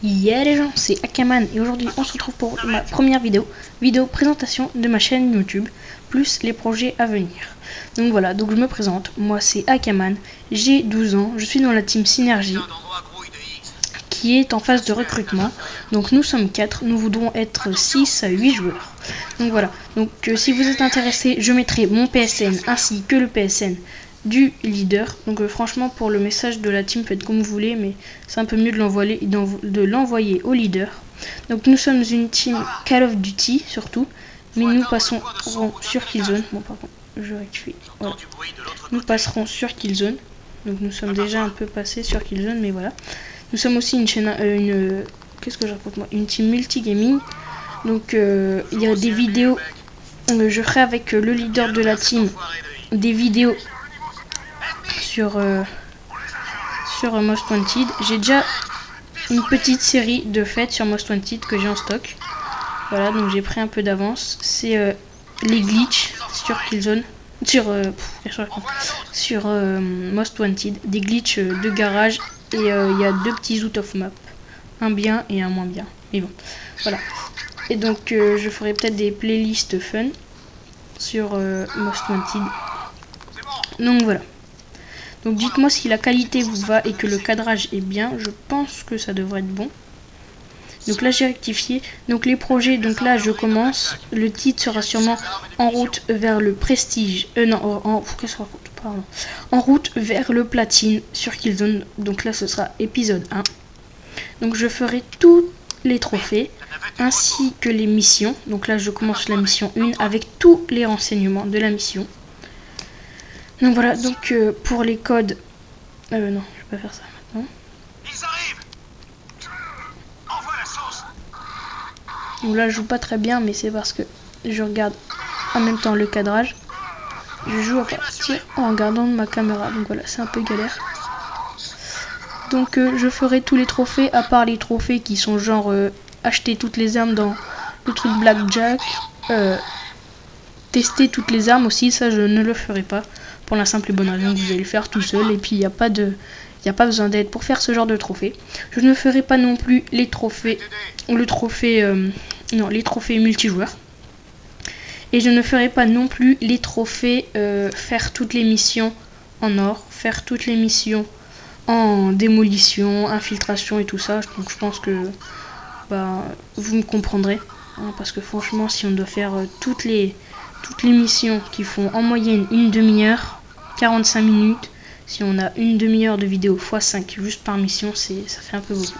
Yeah les gens, c'est Akaman et aujourd'hui on se retrouve pour ma première vidéo présentation de ma chaîne YouTube, plus les projets à venir. Donc voilà, donc je me présente, moi c'est Akaman, j'ai 12 ans, je suis dans la team Synergie qui est en phase de recrutement. Donc nous sommes 4, nous voudrons être 6 à 8 joueurs. Donc voilà, donc si vous êtes intéressé, je mettrai mon PSN ainsi que le PSN du leader. Donc franchement pour le message de la team faites comme vous voulez, mais c'est un peu mieux de l'envoyer au leader. Donc nous sommes une team Call of Duty surtout, mais nous passerons sur Killzone. Bon par contre je rectifie, voilà. Nous passerons sur Killzone. Donc nous sommes déjà un peu passés sur Killzone, mais voilà. Nous sommes aussi une chaîne, qu'est-ce que je raconte moi, une team multi-gaming. Donc il y a des vidéos, je ferai avec le leader de la team des vidéos sur Most Wanted. J'ai déjà une petite série de fêtes sur Most Wanted que j'ai en stock. Voilà, donc j'ai pris un peu d'avance. C'est les glitches sur Killzone, sur Most Wanted, des glitches de garage. Et il y a deux petits out of map, un bien et un moins bien. Mais bon, voilà. Et donc je ferai peut-être des playlists fun sur Most Wanted. Donc voilà. Donc dites-moi si la qualité vous va et que le cadrage est bien. Je pense que ça devrait être bon. Donc là j'ai rectifié. Donc les projets, donc là je commence. Le titre sera sûrement En route vers le prestige. En route vers le platine sur Killzone. Donc là ce sera épisode 1. Donc je ferai tous les trophées ainsi que les missions. Donc là je commence la mission 1 avec tous les renseignements de la mission. Donc voilà, donc pour les codes... non, je vais pas faire ça maintenant. Ils arrivent. Envoie la sauce. Donc là je joue pas très bien, mais c'est parce que je regarde en même temps le cadrage. Je joue à partir en regardant ma caméra, donc voilà, c'est un peu galère. Donc je ferai tous les trophées, à part les trophées qui sont genre acheter toutes les armes dans le truc Blackjack, tester toutes les armes aussi, ça je ne le ferai pas. Pour la simple et bonne raison que vous allez le faire tout seul, et puis il n'y a pas besoin d'aide pour faire ce genre de trophée. Je ne ferai pas non plus les trophées, les trophées multijoueurs. Et je ne ferai pas non plus les trophées faire toutes les missions en or, faire toutes les missions en démolition, infiltration et tout ça. Donc je pense que vous me comprendrez, hein, parce que franchement si on doit faire toutes les missions qui font en moyenne une demi-heure, 45 minutes, si on a une demi-heure de vidéo x 5 juste par mission, ça fait un peu beaucoup.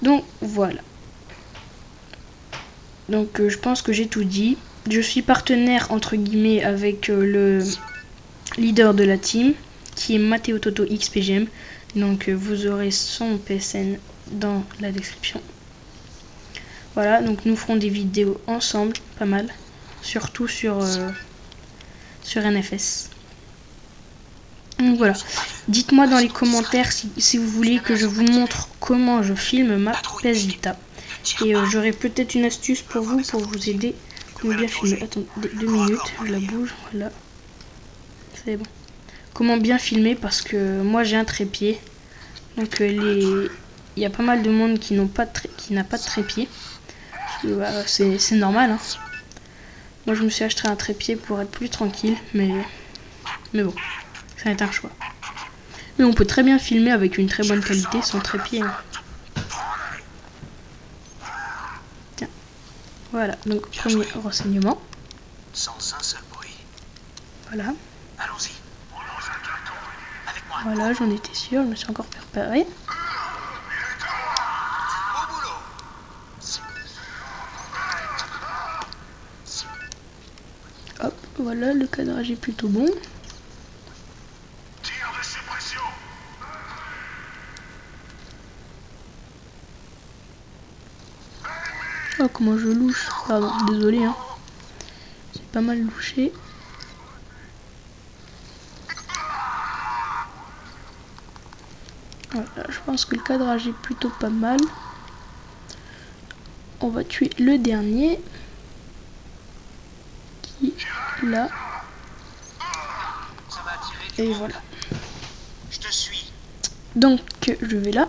Donc voilà. Donc je pense que j'ai tout dit. Je suis partenaire entre guillemets avec le leader de la team qui est Matteo Toto XPGM. Donc vous aurez son PSN dans la description. Voilà, donc nous ferons des vidéos ensemble, pas mal, surtout sur NFS. Donc voilà, dites-moi dans les commentaires si vous voulez que je vous montre comment je filme ma PS Vita. Et j'aurai peut-être une astuce pour vous aider comment bien filmer. Attendez 2 minutes, je la bouge, voilà. C'est bon. Comment bien filmer, parce que moi j'ai un trépied. Donc il y a pas mal de monde qui n'a pas de trépied. C'est normal, hein. Moi je me suis acheté un trépied pour être plus tranquille, mais bon, ça est un choix. Mais on peut très bien filmer avec une très bonne qualité sans trépied, hein. Tiens, voilà, donc premier renseignement. Sans un seul bruit. Voilà. Allons-y. Voilà, j'en étais sûr, je me suis encore préparé. Hop, voilà, le cadrage est plutôt bon. Oh, comment je louche. Pardon, désolé, hein. J'ai pas mal louché. Voilà, je pense que le cadrage est plutôt pas mal. On va tuer le dernier. Qui est là. Et voilà. Donc, je vais là.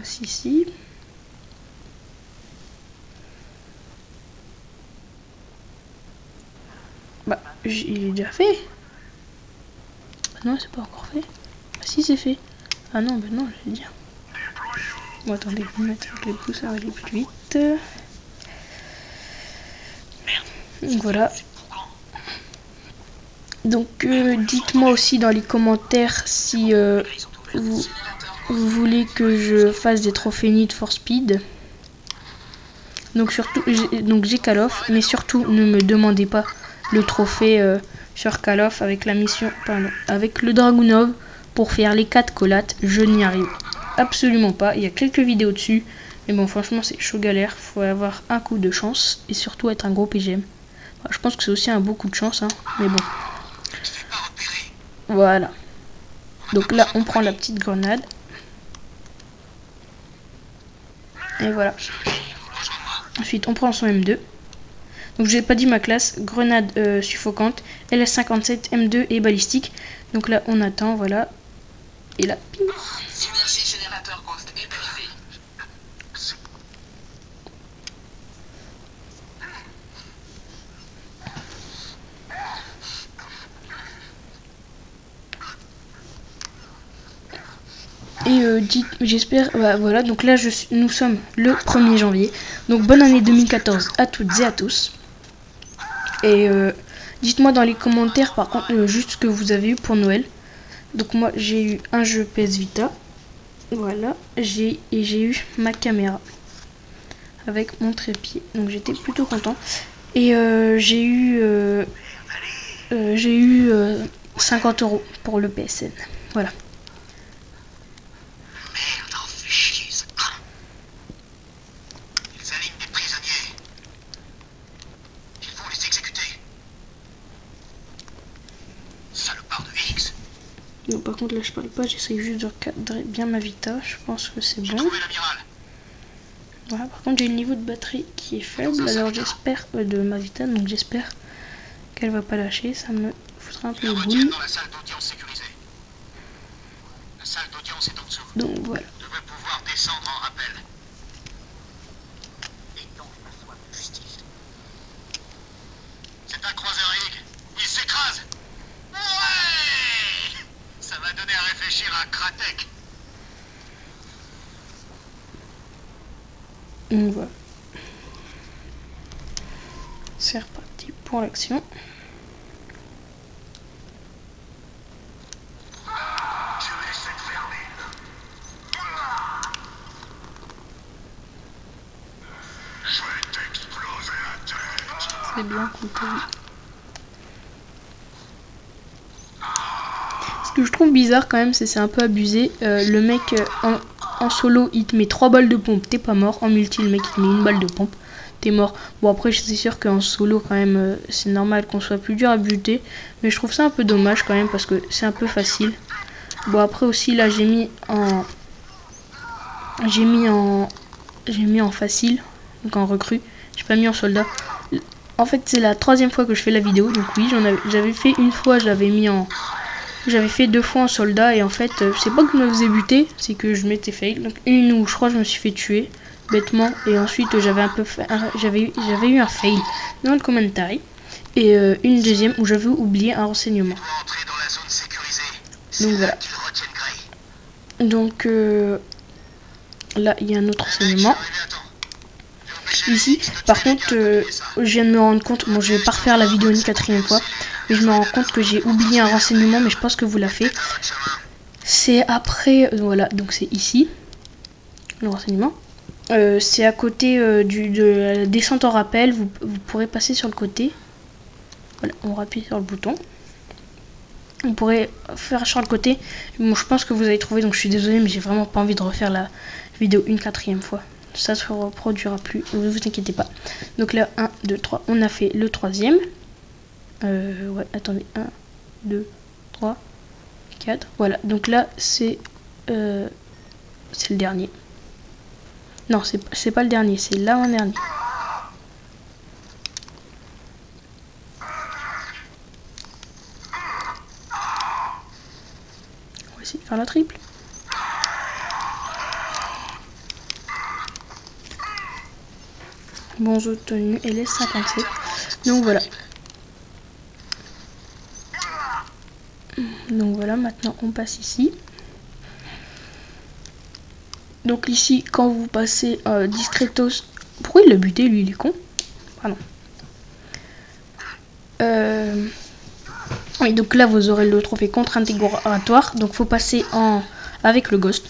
passe ici. Bah, j'ai déjà fait. Non, c'est pas encore fait. Ah si, c'est fait. Ah non, bah non, je vais dire. Bon, attendez, je vais mettre avec les pouces, ça va aller plus vite. Donc voilà. Donc dites-moi aussi dans les commentaires si vous voulez que je fasse des trophées Need for Speed. Donc surtout, j'ai Call of, mais surtout ne me demandez pas le trophée sur Call of avec la mission, pardon, avec le Dragunov pour faire les 4 collates. Je n'y arrive absolument pas. Il y a quelques vidéos dessus, mais bon, franchement, c'est chaud galère. Faut avoir un coup de chance et surtout être un gros PGM. Enfin, je pense que c'est aussi un beau coup de chance, hein, mais bon. Voilà. Donc là, on prend la petite grenade. Et voilà. Ensuite, on prend son M2. Donc, j'ai pas dit ma classe. Grenade suffocante, LS57, M2 et balistique. Donc là, on attend, voilà. Et là, ping. Synergie générateur Ghost épuisé. Et j'espère, bah, voilà, donc là nous sommes le 1er janvier. Donc bonne année 2014 à toutes et à tous. Et dites-moi dans les commentaires par contre juste ce que vous avez eu pour Noël. Donc moi j'ai eu un jeu PS Vita. Voilà, j'ai eu ma caméra avec mon trépied. Donc j'étais plutôt content. Et j'ai eu 50 € pour le PSN. Voilà. Non, par contre là je parle pas, j'essaye juste de recadrer bien ma Vita, je pense que c'est bon. Voilà, par contre j'ai le niveau de batterie qui est faible, alors j'espère de ma Vita, donc j'espère qu'elle va pas lâcher, ça me foutra un peu le boule. Donc voilà. C'est un croiseur Higgs, il s'écrase. Ouais, ça m'a donné à réfléchir à Kratek. Donc voilà. C'est reparti pour l'action. C'est bien coupé. Ce que je trouve bizarre quand même, c'est un peu abusé. Le mec en solo, il te met 3 balles de pompe, t'es pas mort. En multi, le mec il te met 1 balle de pompe, t'es mort. Bon après, je suis sûr qu'en solo quand même, c'est normal qu'on soit plus dur à buter. Mais je trouve ça un peu dommage quand même parce que c'est un peu facile. Bon après aussi là, j'ai mis en facile, donc en recrue. J'ai pas mis en soldat. En fait, c'est la 3e fois que je fais la vidéo, donc oui, j'avais fait une fois, j'avais fait 2 fois en soldat, et en fait, c'est pas que je me faisais buter, c'est que je m'étais fail. Donc une où je crois que je me suis fait tuer, bêtement, et ensuite j'avais eu un fail dans le commentary, et une deuxième où j'avais oublié un renseignement. Donc voilà. Donc là, il y a un autre renseignement. Ici, par contre, je viens de me rendre compte, bon je vais pas refaire la vidéo une 4e fois, mais je me rends compte que j'ai oublié un renseignement, mais je pense que vous l'avez fait. C'est après, voilà, donc c'est ici, le renseignement. C'est à côté de la descente en rappel, vous pourrez passer sur le côté. Voilà, on appuie sur le bouton. Vous pourrez faire sur le côté. Bon, je pense que vous avez trouvé, donc je suis désolée, mais j'ai vraiment pas envie de refaire la vidéo une 4e fois. Ça se reproduira plus, ne vous inquiétez pas. Donc là, 1, 2, 3, on a fait le 3e. Ouais, attendez, 1, 2, 3, 4. Voilà, donc là, c'est le dernier. Non, c'est pas le dernier, c'est l'avant-dernier. On va essayer de faire la triple. Bonzo tenue LS57. Donc voilà. Donc voilà, maintenant on passe ici. Donc ici, quand vous passez discretos... Pourquoi il l'a buté, lui, il est con? Pardon. Oui, donc là, vous aurez le trophée contre-intégratoire. Donc faut passer avec le ghost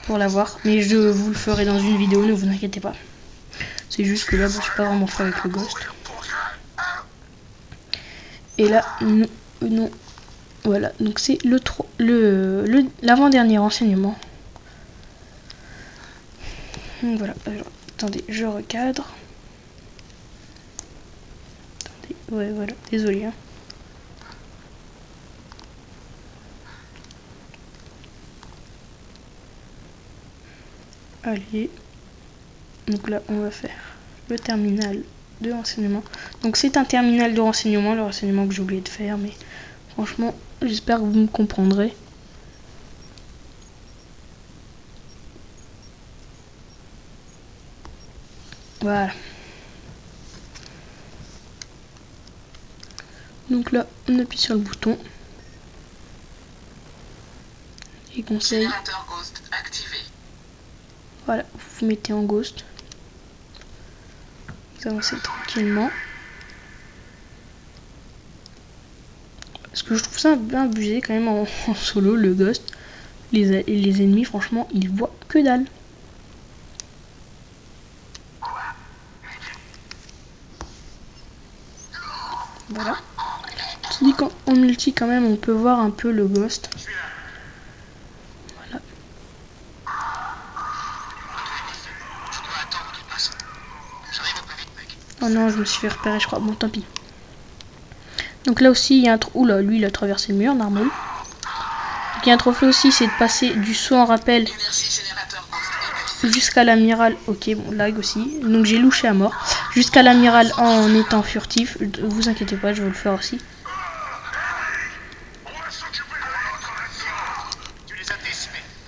pour l'avoir. Mais je vous le ferai dans une vidéo, ne vous inquiétez pas. C'est juste que là, je suis pas vraiment fait avec le ghost. Et là, non. Voilà, donc c'est l'avant-dernier renseignement. Donc voilà, attendez, je recadre. Attendez, ouais, voilà, désolé. Hein. Allez, donc là, on va faire le terminal de renseignement. Donc c'est un terminal de renseignement, le renseignement que j'ai oublié de faire, mais franchement, j'espère que vous me comprendrez. Voilà. Donc là, on appuie sur le bouton. Et conseil. Voilà, vous mettez en ghost. Vous avancez tranquillement. Parce que je trouve ça un peu abusé quand même en solo, le ghost. Les ennemis, franchement, ils voient que dalle. Voilà. Je dis qu'en multi, quand même, on peut voir un peu le ghost. Voilà. Oh non, je me suis fait repérer, je crois. Bon, tant pis. Donc là aussi, il y a un trou. Oula, lui, il a traversé le mur, normal. Donc il y a un trophée aussi, c'est de passer du saut en rappel jusqu'à l'amiral. Ok, bon, lag aussi. Donc j'ai louché à mort. Jusqu'à l'amiral en étant furtif. Vous inquiétez pas, je vais le faire aussi.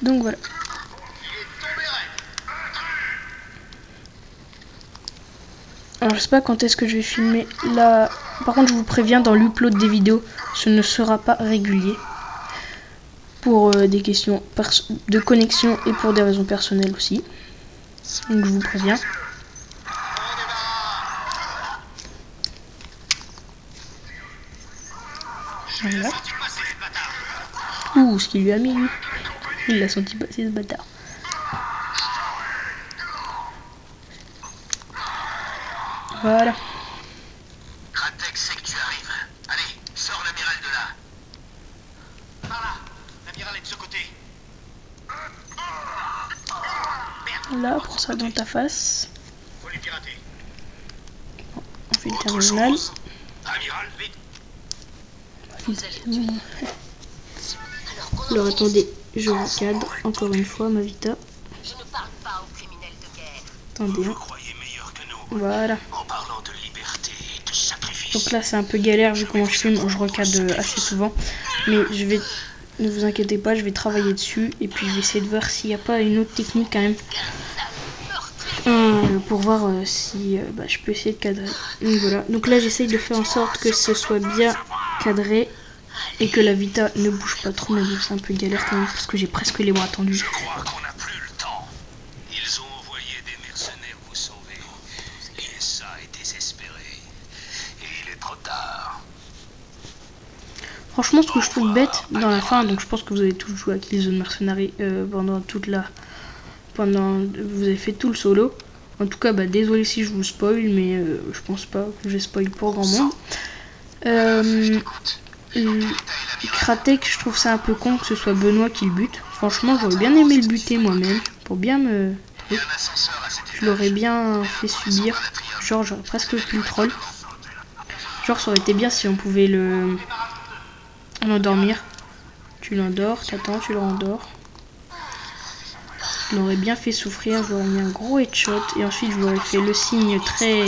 Donc voilà. Alors je sais pas quand est-ce que je vais filmer là. Par contre je vous préviens, dans l'upload des vidéos, ce ne sera pas régulier. Pour des questions de connexion et pour des raisons personnelles aussi. Donc je vous préviens. Voilà. Ouh, ce qu'il lui a mis lui. Il l'a senti passer ce bâtard. Voilà. Kratek sait que tu arrives. Allez, sors l'amiral de là. Par là. L'amiral est de ce côté. Là, prends ça dans ta face. Faut les pirater. Bon, on fait le terminal. Amiral, vite. Alors attendez, je recadre encore une fois ma Vita. Je ne parle pas aux criminels de guerre. Attendez. Vous croyez meilleur que nous. Voilà. En parlant de liberté et de sacrifice. Donc là c'est un peu galère vu comment je filme, je recadre assez souvent. Mais je vais, ne vous inquiétez pas, je vais travailler dessus. Et puis je vais essayer de voir s'il n'y a pas une autre technique quand même. Pour voir si je peux essayer de cadrer. Donc voilà. Donc là j'essaye de faire en sorte que ce soit bien cadré. Et que la Vita ne bouge pas trop, mais bon, c'est un peu galère quand même, parce que j'ai presque les bras tendus. Je crois qu'on n'a plus le temps. Ils ont envoyé des mercenaires vous sauver. Et ça est désespéré. Et il est trop tard. Franchement, ce que je trouve bête dans la fin, donc je pense que vous avez tous joué à Killzone Mercenary pendant toute la... Vous avez fait tout le solo. En tout cas, désolé si je vous spoil, mais je pense pas que j'ai spoil pour grand monde. Kratek, je trouve ça un peu con que ce soit Benoît qui le bute. Franchement, j'aurais bien aimé le buter moi-même. Pour bien me... Je l'aurais bien fait subir. Genre, j'aurais presque pu le troll. Genre, ça aurait été bien si on pouvait l'endormir. Tu l'endors, t'attends, tu le rendors. Je l'aurais bien fait souffrir. J'aurais mis un gros headshot. Et ensuite, je lui aurais fait le signe très...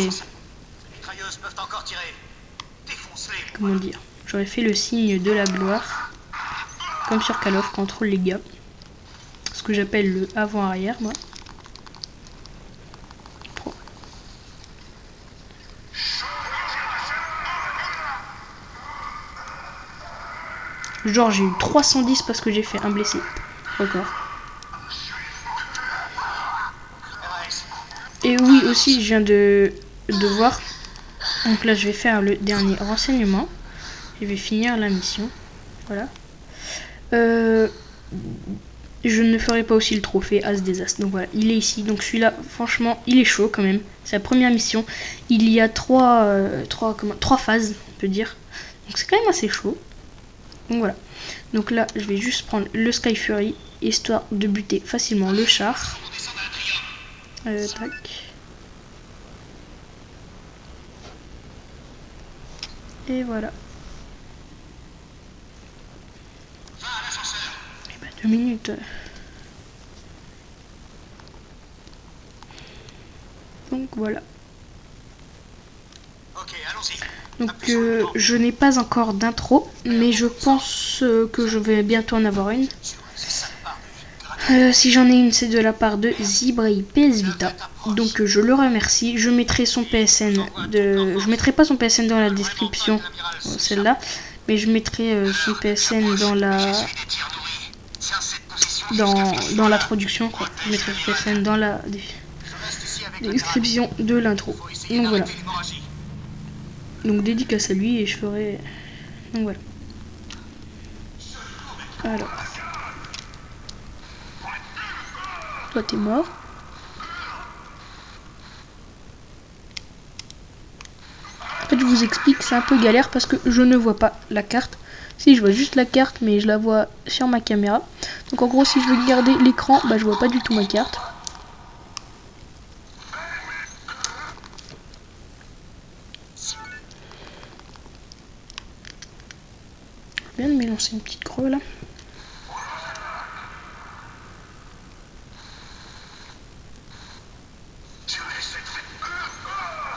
Comment dire ? J'aurais fait le signe de la gloire, comme sur Call of, contrôle les gars. Ce que j'appelle le avant-arrière, moi. Genre j'ai eu 310 parce que j'ai fait un blessé. Record. Et oui aussi je viens de voir. Donc là je vais faire le dernier renseignement. Je vais finir la mission. Voilà. Je ne ferai pas aussi le trophée As des As. Donc voilà, il est ici. Donc celui-là, franchement, il est chaud quand même. C'est la première mission. Il y a trois phases, on peut dire. Donc c'est quand même assez chaud. Donc voilà. Donc là, je vais juste prendre le Sky Fury, histoire de buter facilement le char. Tac. Et voilà. Et bah 2 minutes. Donc voilà. Donc je n'ai pas encore d'intro, mais je pense que je vais bientôt en avoir une. Si j'en ai une, c'est de la part de Zibrei PS Vita. Donc je le remercie. Je mettrai son PSN je mettrai pas son PSN dans la description, celle-là, mais je mettrai son PSN dans l'introduction, quoi. Je mettrai son PSN dans la description de l'intro. Donc voilà. Donc dédicace à lui et je ferai. Donc voilà. Alors. Toi t'es mort. En fait je vous explique, c'est un peu galère parce que je ne vois pas la carte. Si je vois juste la carte mais je la vois sur ma caméra. Donc en gros si je veux garder l'écran, bah je vois pas du tout ma carte. Je viens de me lancer une petite creux là.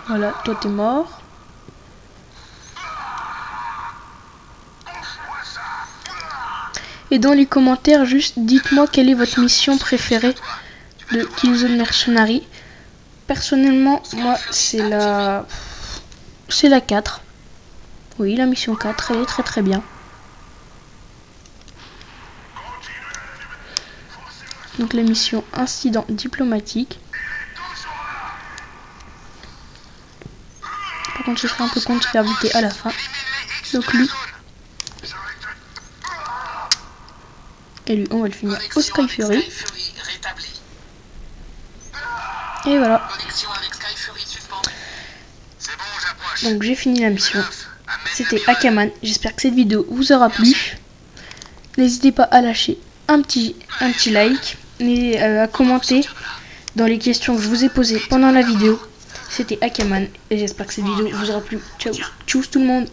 Voilà, toi t'es mort. Et dans les commentaires, juste dites-moi quelle est votre mission préférée de Killzone Mercenary. Personnellement, moi c'est la 4. Oui, la mission 4, elle est très très bien. Donc la mission incident diplomatique. Par contre, ce serait un peu con de se faire buter à la fin. Donc lui. Et lui, on va le finir au Sky Fury. Et voilà. Donc j'ai fini la mission. C'était Akaman. J'espère que cette vidéo vous aura plu. N'hésitez pas à lâcher un petit like. Et à commenter dans les questions que je vous ai posées pendant la vidéo. C'était Akaman. Et j'espère que cette vidéo vous aura plu. Ciao. Tchuss tout le monde.